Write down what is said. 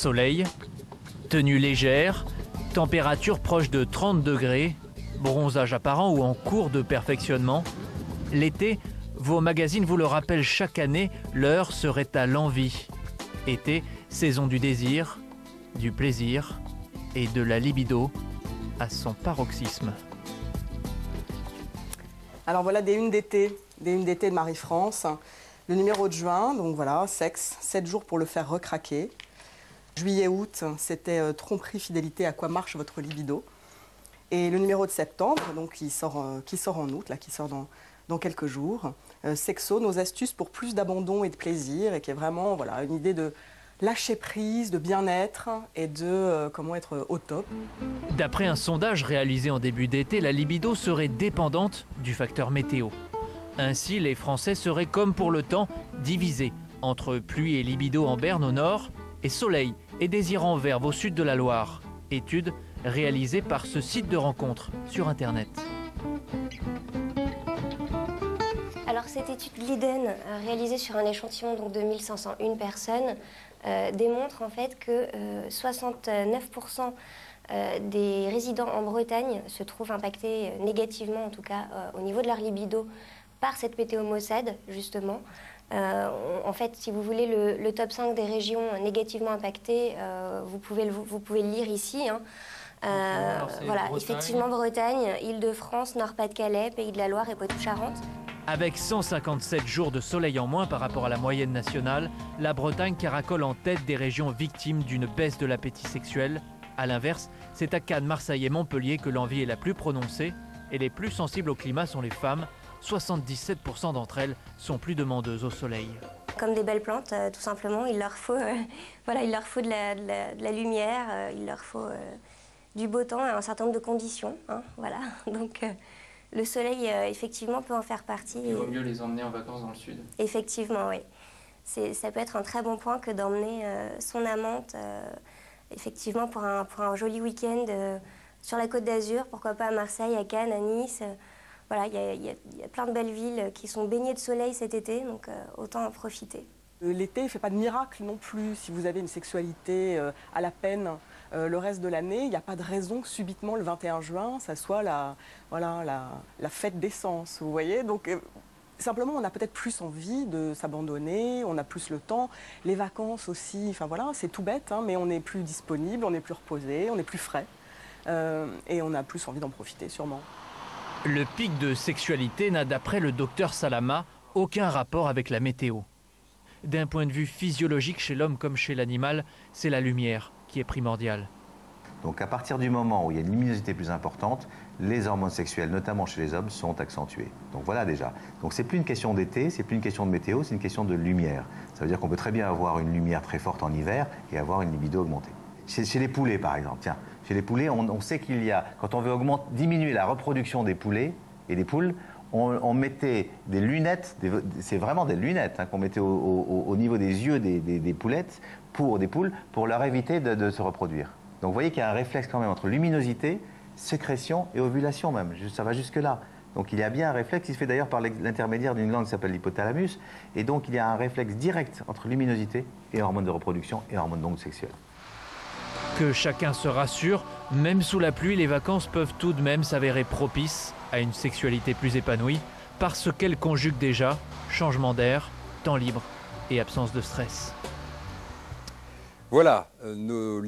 soleil, tenue légère, température proche de 30 degrés, bronzage apparent ou en cours de perfectionnement. L'été, vos magazines vous le rappellent chaque année, l'heure serait à l'envie. Été, saison du désir, du plaisir et de la libido à son paroxysme. Alors voilà des unes d'été de Marie-France. Le numéro de juin, donc voilà, sexe, 7 jours pour le faire recraquer. Juillet-août, c'était tromperie, fidélité, à quoi marche votre libido. Et le numéro de septembre, donc qui sort en août, là, qui sort dans quelques jours. Sexo, nos astuces pour plus d'abandon et de plaisir, et qui est vraiment voilà, une idée de lâcher prise, de bien-être et de comment être au top. D'après un sondage réalisé en début d'été, la libido serait dépendante du facteur météo. Ainsi, les Français seraient comme pour le temps divisés entre pluie et libido en Berne au nord et soleil et désir en verve au sud de la Loire. Étude réalisée par ce site de rencontre sur Internet. Alors cette étude Glidden, réalisée sur un échantillon donc, de 1501 personnes, démontre en fait que 69% des résidents en Bretagne se trouvent impactés négativement, en tout cas au niveau de leur libido, par cette météo maussade, justement. En fait, si vous voulez, le top 5 des régions négativement impactées, vous pouvez le lire ici. Hein. Voilà, Bretagne. Effectivement, Bretagne, Île-de-France, Nord-Pas-de-Calais, Pays de la Loire et Poitou-Charentes. Avec 157 jours de soleil en moins par rapport à la moyenne nationale, la Bretagne caracole en tête des régions victimes d'une baisse de l'appétit sexuel. A l'inverse, c'est à Cannes, Marseille et Montpellier que l'envie est la plus prononcée et les plus sensibles au climat sont les femmes. 77% d'entre elles sont plus demandeuses au soleil. Comme des belles plantes, tout simplement, il leur faut, voilà, il leur faut de la lumière, il leur faut du beau temps et un certain nombre de conditions. Hein, voilà. Donc le soleil, effectivement, peut en faire partie. Il vaut mieux les emmener en vacances dans le sud. Effectivement, oui. Ça peut être un très bon point que d'emmener son amante, effectivement, pour un joli week-end sur la Côte d'Azur, pourquoi pas à Marseille, à Cannes, à Nice. Voilà, il y a plein de belles villes qui sont baignées de soleil cet été, donc autant en profiter. L'été ne fait pas de miracle non plus. Si vous avez une sexualité à la peine le reste de l'année, il n'y a pas de raison que subitement le 21 juin, ça soit la fête d'essence, vous voyez. Donc simplement, on a peut-être plus envie de s'abandonner, on a plus le temps. Les vacances aussi, enfin voilà, c'est tout bête, hein, mais on est plus disponible, on est plus reposé, on est plus frais. Et on a plus envie d'en profiter, sûrement. Le pic de sexualité n'a, d'après le docteur Salama, aucun rapport avec la météo. D'un point de vue physiologique, chez l'homme comme chez l'animal, c'est la lumière qui est primordiale. Donc à partir du moment où il y a une luminosité plus importante, les hormones sexuelles, notamment chez les hommes, sont accentuées. Donc voilà déjà. Donc c'est plus une question d'été, c'est plus une question de météo, c'est une question de lumière. Ça veut dire qu'on peut très bien avoir une lumière très forte en hiver et avoir une libido augmentée. Chez les poulets par exemple, tiens, chez les poulets, on sait qu'il y a, quand on veut diminuer la reproduction des poulets et des poules, on mettait des lunettes, c'est vraiment des lunettes hein, qu'on mettait au niveau des yeux des poulettes, des poules, pour leur éviter de se reproduire. Donc vous voyez qu'il y a un réflexe quand même entre luminosité, sécrétion et ovulation même, ça va jusque là. Donc il y a bien un réflexe qui se fait d'ailleurs par l'intermédiaire d'une glande qui s'appelle l'hypothalamus, et donc il y a un réflexe direct entre luminosité et hormones de reproduction et hormones donc sexuelles. Que chacun se rassure, même sous la pluie, les vacances peuvent tout de même s'avérer propices à une sexualité plus épanouie parce qu'elles conjuguent déjà changement d'air, temps libre et absence de stress. Voilà, nos